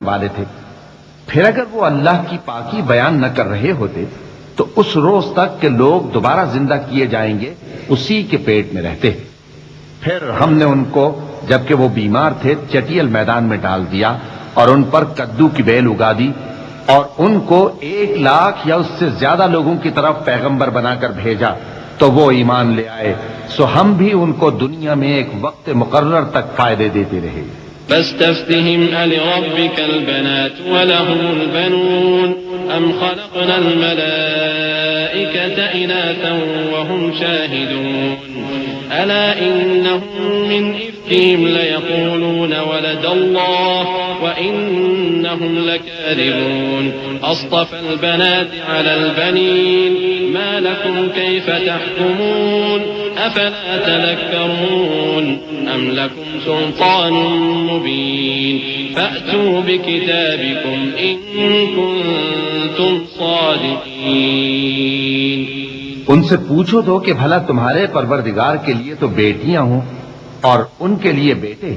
वाले थे। फिर अगर वो अल्लाह की पाकी बयान न कर रहे होते तो उस रोज तक के लोग दोबारा जिंदा किए जाएंगे उसी के पेट में रहते। फिर हमने उनको जबकि वो बीमार थे चटियल मैदान में डाल दिया और उन पर कद्दू की बेल उगा दी और उनको 1 लाख या उससे ज्यादा लोगों की तरफ पैगंबर बनाकर भेजा तो वो ईमान ले आए। सो हम भी उनको दुनिया में एक वक्त मुकर्रर तक फायदे देते रहे। फस्तफ्तिहिम अलिरब्बिकल बनात वलहुमुल बनून अम खलक़नल मलाइकता इनाथन वहुम शाहिदून अला इन्नहुम मिन इफ्किहिम लयक़ूलून वलदल्लाह व इन्नहुम लकादिबून अस्तफ़ल बनात अलल बनीन मा लकुम कैफ़ तहकुमून अफला तज़क्करून अम लकुम सुल्तानुन मुबीन फ़अतू बिकिताबिकुम इन कुंतुम सादिक़ीन। उनसे पूछो तो कि भला तुम्हारे परवरदिगार के लिए तो बेटियां हों और उनके लिए बेटे,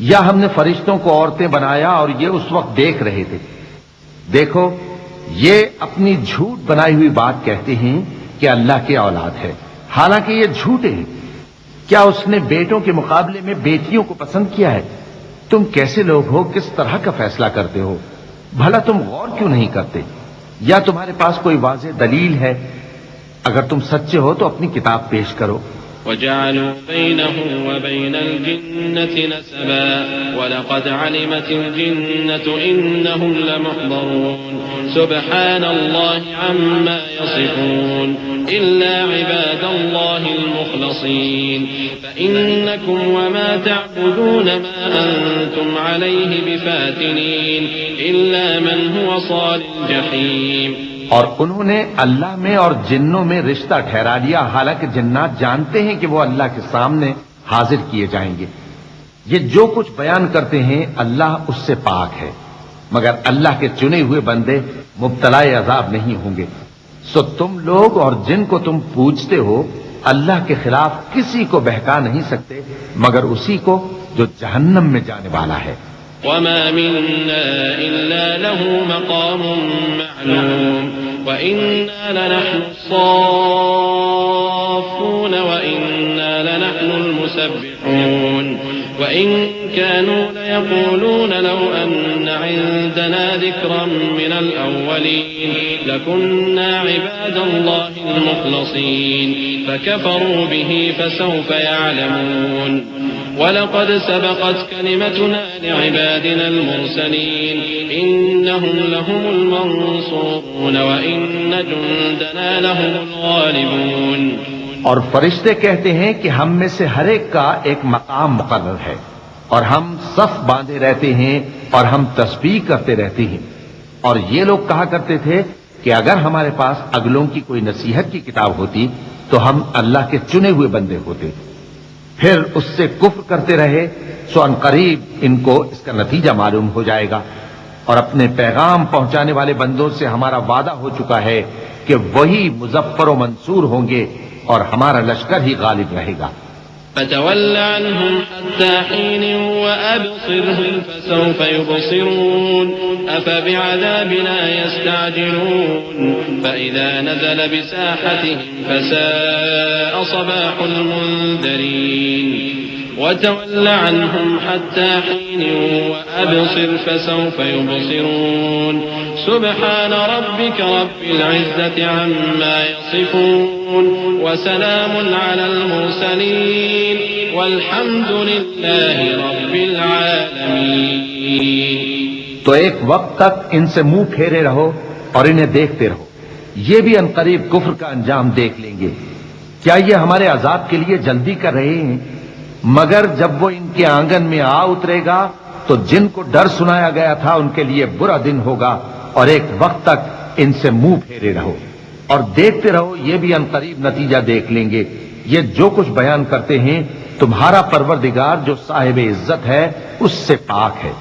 या हमने फरिश्तों को औरतें बनाया और ये उस वक्त देख रहे थे। देखो ये अपनी झूठ बनाई हुई बात कहते हैं कि अल्लाह की औलाद है, हालांकि ये झूठे हैं। क्या उसने बेटों के मुकाबले में बेटियों को पसंद किया है? तुम कैसे लोग हो, किस तरह का फैसला करते हो? भला तुम गौर क्यों नहीं करते? या तुम्हारे पास कोई वाज़ेह दलील है? अगर तुम सच्चे हो तो अपनी किताब पेश करो। वजअलू बैनहु व बैनल जिन्नति नसबा वलक़द अलिमतिल जिन्नतु इन्नहुम लमुहदरून सुब्हानल्लाहि अम्मा यसिफून इल्ला इबादल्लाहिल मुखलसीन फइन्नकुम वमा तअबुदून मा अंतुम अलैहि बिफातिनीन इल्ला मन हुवा सालिल जहीम। और उन्होंने अल्लाह में और जिन्नों में रिश्ता ठहरा लिया, हालांकि जिन्नात जानते हैं कि वो अल्लाह के सामने हाजिर किए जाएंगे। ये जो कुछ बयान करते हैं अल्लाह उससे पाक है, मगर अल्लाह के चुने हुए बंदे मुब्तलाए अजाब नहीं होंगे। सो तुम लोग और जिनको तुम पूजते हो अल्लाह के खिलाफ किसी को बहका नहीं सकते मगर उसी को जो जहन्नम में जाने वाला है। वमा मिन्ना इल्ला लहू मक़ामुम मअलूम व इन्ना लनहनु स्साफ़ून व इन्ना लनहनुल मुसब्बिहून व इन कानू लयक़ूलून लौ अन्ना इंदना ज़िक्रन मिनल अव्वलीन लकुन्ना इबादल्लाहिल मुखलसीन फकफ़रू बिही फसौफ़ यअलमून वलक़द सबक़त कलिमतुना लिइबादिना अलमुरसलीन इन्नहुम लहुमुल मंसूरून व इन्न जुंदना लहुमुल गालिबून। और फरिश्ते कहते हैं कि हम में से हर एक का एक मकाम मुकर्रर है और हम सफ बांधे रहते हैं और हम तस्बीह करते रहते हैं। और ये लोग कहा करते थे कि अगर हमारे पास अगलों की कोई नसीहत की किताब होती तो हम अल्लाह के चुने हुए बंदे होते। फिर उससे कुफ्र करते रहे, सो अनकरीब इनको इसका नतीजा मालूम हो जाएगा। और अपने पैगाम पहुंचाने वाले बंदों से हमारा वादा हो चुका है कि वही मुजफ्फर व मंसूर होंगे और हमारा लश्कर ही गालिब रहेगा। फ़तवल्ल अन्हुम हत्ता हीन व अबसिरहुम फसौफ़ युबसिरून अफ़बिअज़ाबिना यस्तअजिलून फ़इज़ा नज़ल बिसाहतिहिम फ़साअ सबाहुल मुंज़रीन वतवल्ल अन्हुम हत्ता हीन व अबसिर फसौफ़ युबसिरून सुब्हान रब्बिक रब्बिल इज़्ज़ति अम्मा यसिफून व सलामुन अलल मुरसलीन वल्हम्दुलिल्लाहि रब्बिल आलमीन। तो एक वक्त तक इनसे मुंह फेरे रहो और इन्हें देखते रहो, ये भी अनकरीब कुफ्र का अंजाम देख लेंगे। क्या ये हमारे अजाब के लिए जल्दी कर रहे हैं? मगर जब वो इनके आंगन में आ उतरेगा तो जिनको डर सुनाया गया था उनके लिए बुरा दिन होगा। और एक वक्त तक इनसे मुंह फेरे रहो और देखते रहो, ये भी अनकरीब नतीजा देख लेंगे। ये जो कुछ बयान करते हैं तुम्हारा परवरदिगार जो साहिब इज्जत है उससे पाक है।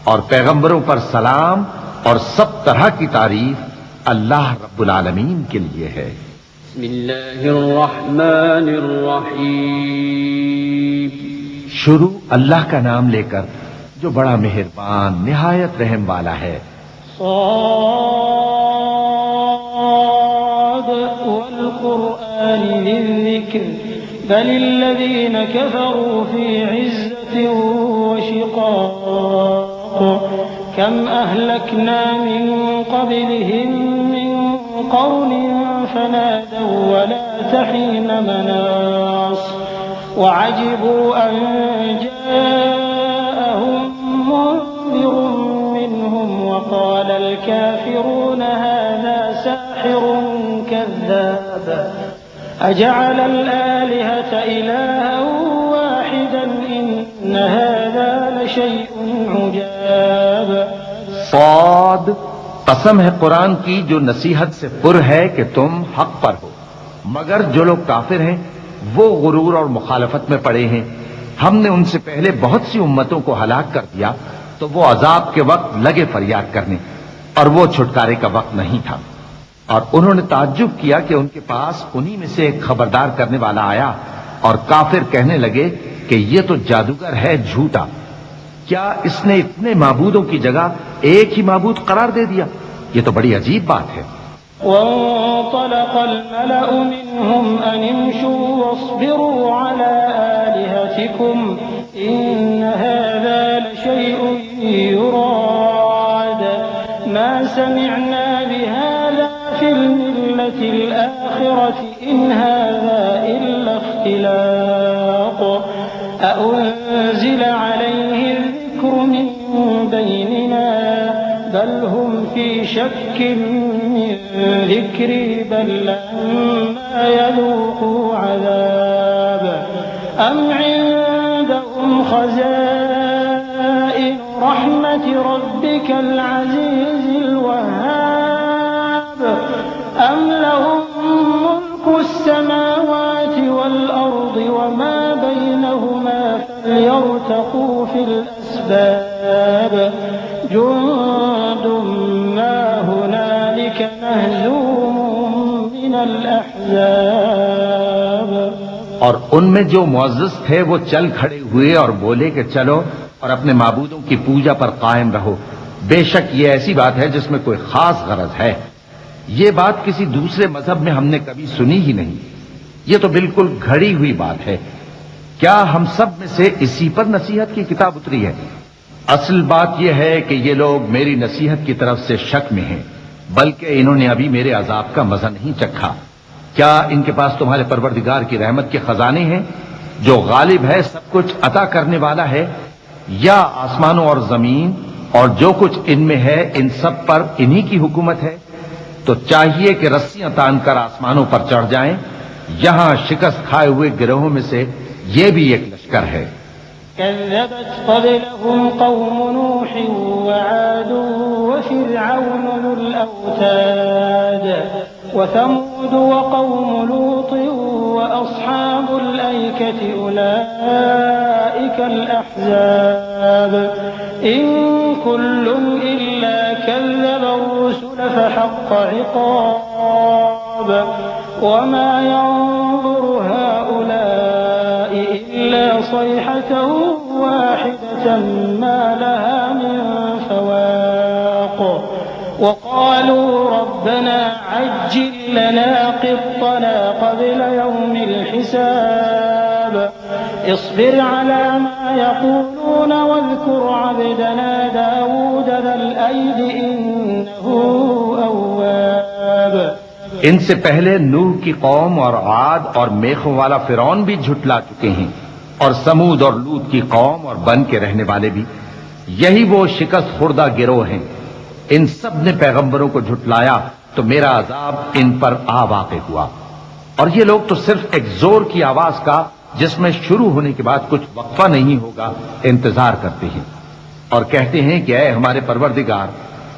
और पैगंबरों पर सलाम और सब तरह की तारीफ अल्लाह रब्बुल आलमीन के लिए है। बिस्मिल्लाहिर्रहमानिर्रहीम। शुरू अल्लाह का नाम लेकर जो बड़ा मेहरबान निहायत रहम वाला है। वल कुरआन लिज़्ज़िक्र बलिल्लज़ीन कफ़रू फ़ी इज़्ज़तिन व शिक़ाक़ कम अहलकना मिन क़ब्लिहिम मिन क़र्निन फ़नादौ वला तहीन मनास वअजिबू अन जाअहुम मुन्ज़िरुन मिनहुम वक़ालल काफ़िरून हाज़ा साहिरुन कज़्ज़ाब अजअलल आलिहता इलाहन वाहिदन इन्न हाज़ा लशैउन उजाब। सौद, कसम है कुरान की जो नसीहत से पुर है कि तुम हक पर हो, मगर जो लोग काफिर हैं वो गुरूर और मुखालफत में पड़े हैं। हमने उनसे पहले बहुत सी उम्मतों को हलाक कर दिया तो वो अजाब के वक्त लगे फरियाद करने और वो छुटकारे का वक्त नहीं था। और उन्होंने ताज्जुब किया कि उनके पास उन्हीं में से एक खबरदार करने वाला आया और काफिर कहने लगे कि ये तो जादूगर है झूठा, क्या इसने इतने माबूदों की जगह एक ही माबूद करार दे दिया? ये तो बड़ी अजीब बात है। वंतलक़ल मलअु मिनहुम अन इम्शू वस्बिरू अला आलिहतिकुम इन्न हाज़ा लशैउन युराद मा समिअना बिहाज़ा फिल मिल्लतिल आखिरति इन हाज़ा इल्ला इख्तिलाक़ अउन्ज़िल अलैहि الذكر من بيننا بل هم في شك من ذكري بل لما يذوقوا عذاب أم عندهم خزائن رحمة ربك العزيز الوهاب أم لهم ملك السماوات والأرض وما بينهما فليرتقوا في الأسباب جند ما هنالك مهزوم من الأحزاب। और उनमें जो मुअज़्ज़ज़ थे वो चल खड़े हुए और बोले कि चलो और अपने माबूदों की पूजा पर कायम रहो। बेशक ये ऐसी बात है जिसमें कोई खास गरज है। ये बात किसी दूसरे मजहब में हमने कभी सुनी ही नहीं। ये तो बिल्कुल घड़ी हुई बात है। क्या हम सब में से इसी पर नसीहत की किताब उतरी है? असल बात यह है कि ये लोग मेरी नसीहत की तरफ से शक में हैं, बल्कि इन्होंने अभी मेरे अजाब का मजा नहीं चखा। क्या इनके पास तुम्हारे परवरदिगार की रहमत के खजाने हैं जो गालिब है, सब कुछ अता करने वाला है, या आसमानों और जमीन और जो कुछ इनमें है इन सब पर इन्हीं की हुकूमत है? तो चाहिए कि रस्सियां तानकर आसमानों पर चढ़ जाएं। यहां शिकस्त खाए हुए गिरोहों में से ये भी एक लश्कर है। कज़्ज़बत क़ब्लहुम क़ौम नूह वआद वफ़िरऔन ज़ुल औताद वथमूद वक़ौम लूत वअस्हाबुल ऐकति उलाइकल अहज़ाब इन कुल्लुन इल्ला कज़्ज़बर रुसुल फहक़्क़ इक़ाब वमा यंज़ुरु हाउलाइ इल्ला सयहतन वाहिदतन मा लहा मिन फवाक़ वक़ालू रब्बना अज्जिल लना क़ित्तना क़ब्ल यौमिल हिसाब इस्बिर अला मा यक़ूलून वज़्कुर अब्दना दाऊद ज़ल ऐदि इन्नहु अव्वाब। इनसे पहले नूह की कौम और आद और मेखों वाला फिरौन भी झुटला चुके हैं, और समूद और लूत की कौम और बन के रहने वाले भी। यही वो शिकस्त खुर्दा गिरोह हैं। इन सब ने पैगंबरों को झुटलाया तो मेरा अजाब इन पर आ वाक़े हुआ। और ये लोग तो सिर्फ एक जोर की आवाज का, जिसमें शुरू होने के बाद कुछ वक्फा नहीं होगा, इंतजार करते हैं और कहते हैं कि ऐ हमारे परवरदिगार,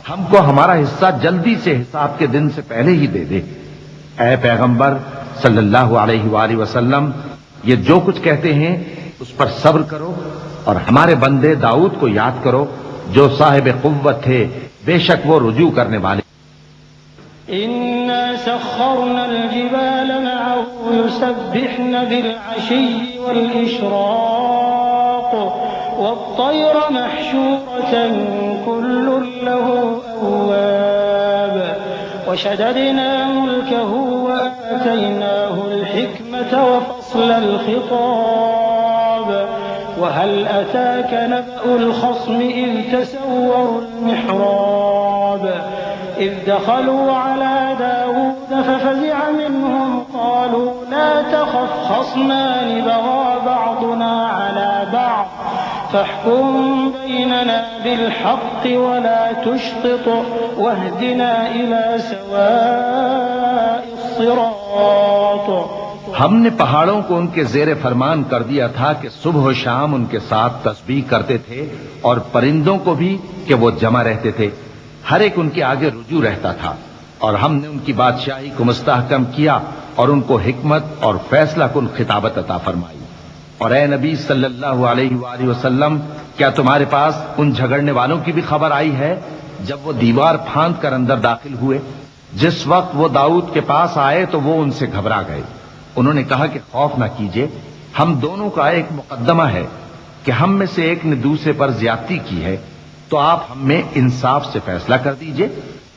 हमको हमारा हिस्सा जल्दी से हिसाब के दिन से पहले ही दे दे। ऐ पैगंबर सल्लल्लाहु अलैहि वसल्लम, ये जो कुछ कहते हैं उस पर सब्र करो और हमारे बंदे दाऊद को याद करो जो साहिब कुव्वत थे, बेशक वो रुजू करने वाले। इन्ना सख्खरनल जिबाल मअहु युसब्बिहन बिल अशी वल इशराक़ वत्तैर महशूरतन कुल्लुन लहू अव्वाब वशददना मुल्कहू वआतैनाहुल हिकमत वफ़स्लल खिताब वहल अताक नबअुल खस्म इज़ तसव्वरुल मिहराब इज़ दखलू अला दाऊद फफ़ज़िअ मिन्हुम क़ालू ला तख़फ़ खस्मान बग़ा बअदुना अला बअद फ़हकुम बैनना बिलहक़्क़ि वला तुशतित वहदिना इला सवाइस सिरात। हमने पहाड़ों को उनके जेरे फरमान कर दिया था कि सुबह और शाम उनके साथ तस्बीह करते थे और परिंदों को भी कि वो जमा रहते थे, हर एक उनके आगे रुजू रहता था। और हमने उनकी बादशाही को मुस्तहकम किया और उनको हिकमत और फैसला कुन खिताबत अता फरमाई। और ए नबी सल्लल्लाहु अलैहि वसल्लम, क्या तुम्हारे पास उन झगड़ने वालों की भी खबर आई है जब वो दीवार फांद कर अंदर दाखिल हुए? जिस वक्त वो दाऊद के पास आए तो वो उनसे घबरा गए। उन्होंने कहा कि खौफ ना कीजिए, हम दोनों का एक मुकद्दमा है कि हम में से एक ने दूसरे पर ज्यादती की है, तो आप हमें इंसाफ से फैसला कर दीजिए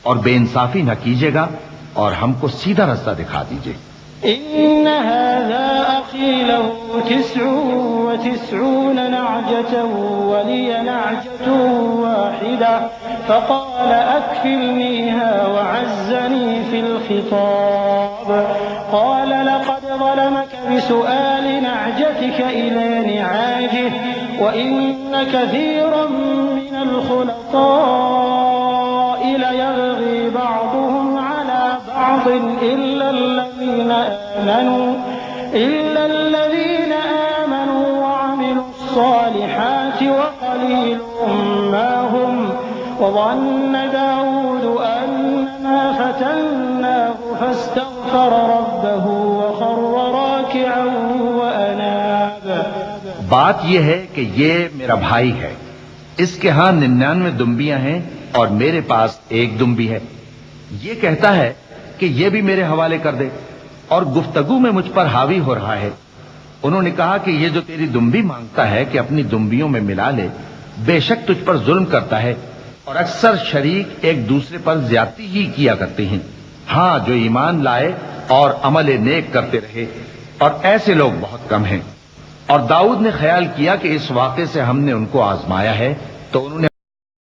और बेइंसाफी न कीजिएगा और हमको सीधा रास्ता दिखा दीजिए। इन्न हाज़ा अख़ी लहू तिस्उन व तिस्ऊन नअजतन व लिय नअजतुन वाहिदा फ़क़ाल अक्फ़िलनीहा व अज़्ज़नी फ़िल ख़िताब क़ाल लक़द ज़लमक बिसुआलि नअजतिक इला निआजिहि व इन्न कसीरन मिनल ख़ुलताइ लयबग़ी बअदुहुम अला बअद इल्ला الذين آمنوا وعملوا الصالحات وقليل ما هم وظن داود أنما فتناه فاستغفر ربه وخر راكعا وأناب। बात यह है कि ये मेरा भाई है, इसके यहां 99 दुम्बियां हैं और मेरे पास एक दुम्बी है। ये कहता है कि ये भी मेरे हवाले कर दे और गुफ्तगू में मुझ पर हावी हो रहा है। उन्होंने कहा कि ये जो तेरी दुम्बी मांगता है कि अपनी दुम्बियों में मिला ले, बेशक तुझ पर जुल्म करता है और अक्सर शरीक एक दूसरे पर ज्यादती ही किया करते हैं। हाँ, जो ईमान लाए और अमल नेक करते रहे, और ऐसे लोग बहुत कम हैं। और दाऊद ने ख्याल किया कि इस वाक़े से हमने उनको आजमाया है, तो उन्होंने